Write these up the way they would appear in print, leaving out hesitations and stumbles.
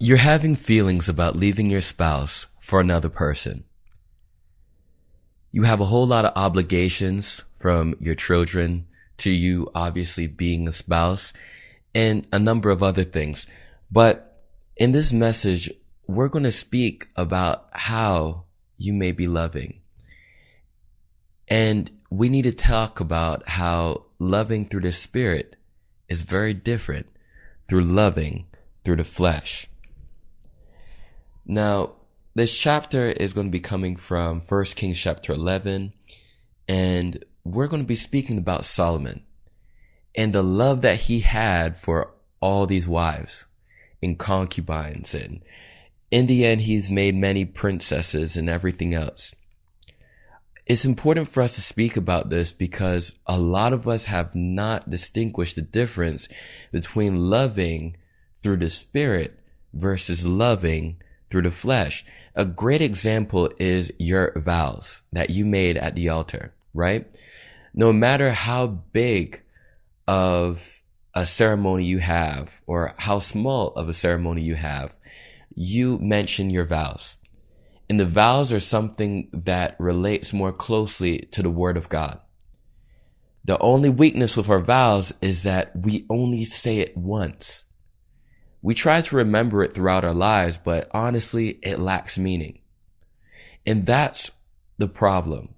You're having feelings about leaving your spouse for another person. You have a whole lot of obligations, from your children to you obviously being a spouse, and a number of other things. But in this message, we're going to speak about how you may be loving. And we need to talk about how loving through the Spirit is very different through loving through the flesh. Now, this chapter is going to be coming from 1 Kings chapter 11, and we're going to be speaking about Solomon and the love that he had for all these wives and concubines, and in the end, he's made many princesses and everything else. It's important for us to speak about this because a lot of us have not distinguished the difference between loving through the Spirit versus loving through the flesh. A great example is your vows that you made at the altar, right? No matter how big of a ceremony you have or how small of a ceremony you have, you mention your vows. And the vows are something that relates more closely to the Word of God. The only weakness with our vows is that we only say it once. We try to remember it throughout our lives, but honestly, it lacks meaning. And that's the problem.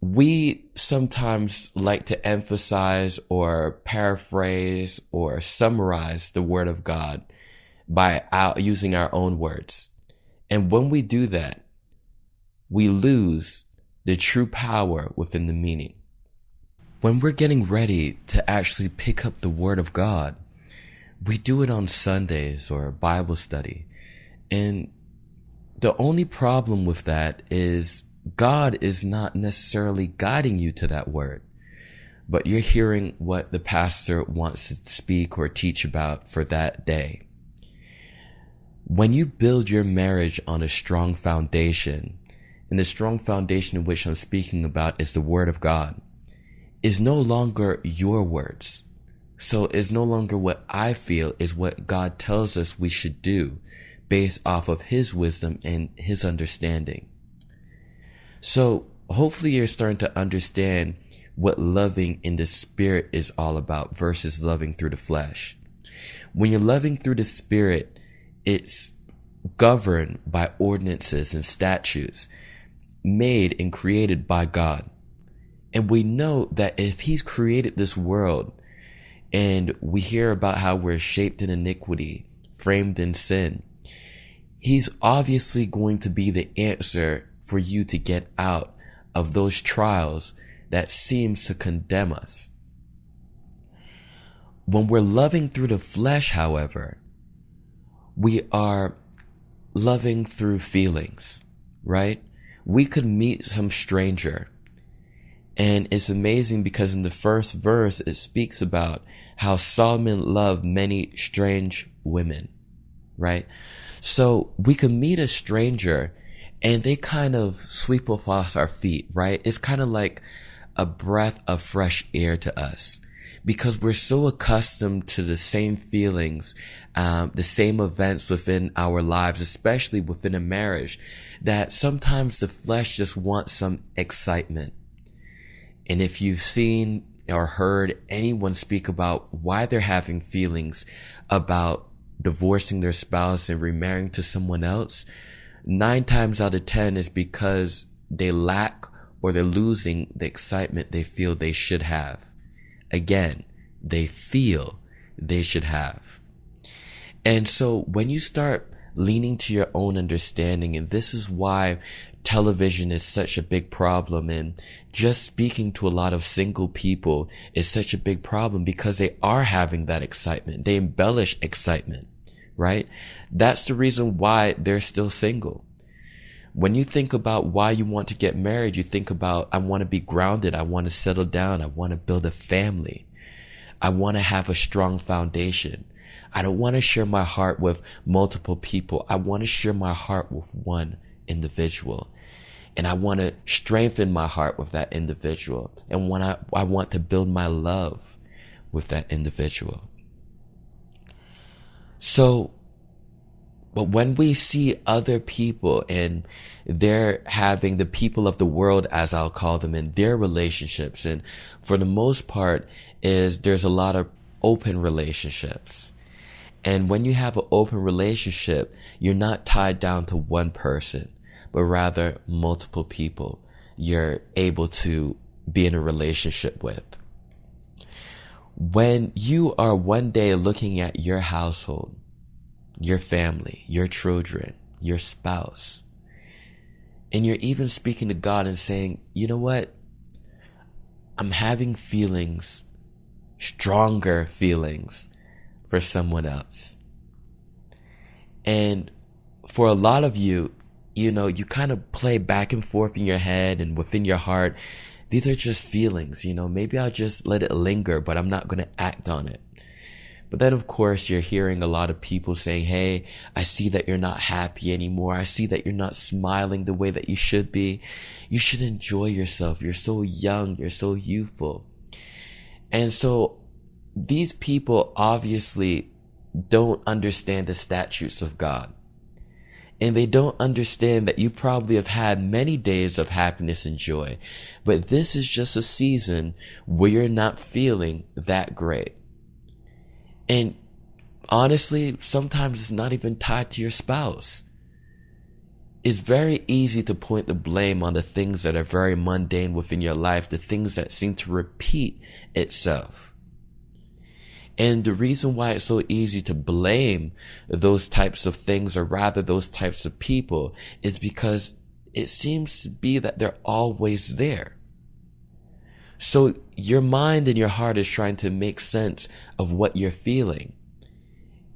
We sometimes like to emphasize or paraphrase or summarize the Word of God by using our own words. And when we do that, we lose the true power within the meaning. When we're getting ready to actually pick up the Word of God, we do it on Sundays or Bible study. And the only problem with that is God is not necessarily guiding you to that word, but you're hearing what the pastor wants to speak or teach about for that day. When you build your marriage on a strong foundation, and the strong foundation in which I'm speaking about is the Word of God, is no longer your words. So it's no longer what I feel, is what God tells us we should do based off of His wisdom and His understanding. So hopefully you're starting to understand what loving in the Spirit is all about versus loving through the flesh. When you're loving through the Spirit, it's governed by ordinances and statutes made and created by God. And we know that if He's created this world, and we hear about how we're shaped in iniquity, framed in sin, He's obviously going to be the answer for you to get out of those trials that seems to condemn us. When we're loving through the flesh, however, we are loving through feelings, right? We could meet some stranger, and it's amazing because in the first verse, it speaks about how Solomon loved many strange women, right? So we could meet a stranger and they kind of sweep off our feet, right? It's kind of like a breath of fresh air to us because we're so accustomed to the same feelings, the same events within our lives, especially within a marriage, that sometimes the flesh just wants some excitement. And if you've seen or heard anyone speak about why they're having feelings about divorcing their spouse and remarrying to someone else, 9 times out of 10 is because they lack or they're losing the excitement they feel they should have. Again, they feel they should have. And so when you start leaning to your own understanding, and this is why television is such a big problem, and just speaking to a lot of single people is such a big problem because they are having that excitement. They embellish excitement, right? That's the reason why they're still single. When you think about why you want to get married, you think about, I want to be grounded. I want to settle down. I want to build a family. I want to have a strong foundation. I don't want to share my heart with multiple people. I want to share my heart with one individual. And I want to strengthen my heart with that individual. And when I want to build my love with that individual. So, but when we see other people and they're having the people of the world, as I'll call them, in their relationships, and for the most part there's a lot of open relationships. And when you have an open relationship, you're not tied down to one person, but rather multiple people you're able to be in a relationship with. When you are one day looking at your household, your family, your children, your spouse, and you're even speaking to God and saying, you know what? I'm having feelings, stronger feelings for someone else. And for a lot of you, you know, you kind of play back and forth in your head and within your heart. These are just feelings, you know, maybe I'll just let it linger, but I'm not going to act on it. But then, of course, you're hearing a lot of people saying, hey, I see that you're not happy anymore. I see that you're not smiling the way that you should be. You should enjoy yourself. You're so young. You're so youthful. And so these people obviously don't understand the statutes of God. And they don't understand that you probably have had many days of happiness and joy. But this is just a season where you're not feeling that great. And honestly, sometimes it's not even tied to your spouse. It's very easy to point the blame on the things that are very mundane within your life, the things that seem to repeat itself. And the reason why it's so easy to blame those types of things, or rather those types of people, is because it seems to be that they're always there. So your mind and your heart is trying to make sense of what you're feeling.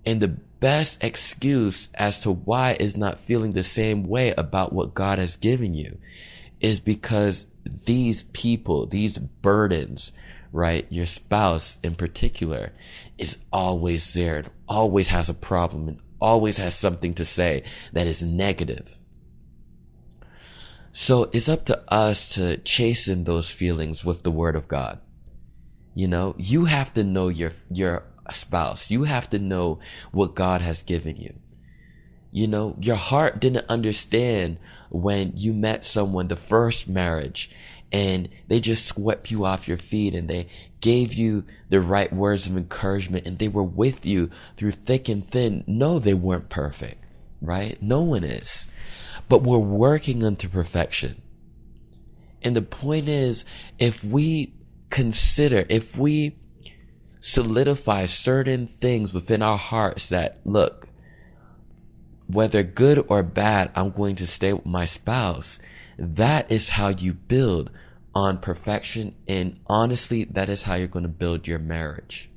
And the best excuse as to why it's not feeling the same way about what God has given you is because these people, these burdens, right? Your spouse in particular is always there and always has a problem and always has something to say that is negative. So it's up to us to chasten those feelings with the word of God. You know, you have to know your spouse. You have to know what God has given you. You know, your heart didn't understand when you met someone, the first marriage, and they just swept you off your feet and they gave you the right words of encouragement and they were with you through thick and thin. No, they weren't perfect, right? No one is. But we're working unto perfection. And the point is, if we solidify certain things within our hearts that, look, whether good or bad, I'm going to stay with my spouse. That is how you build on perfection. And honestly, that is how you're going to build your marriage.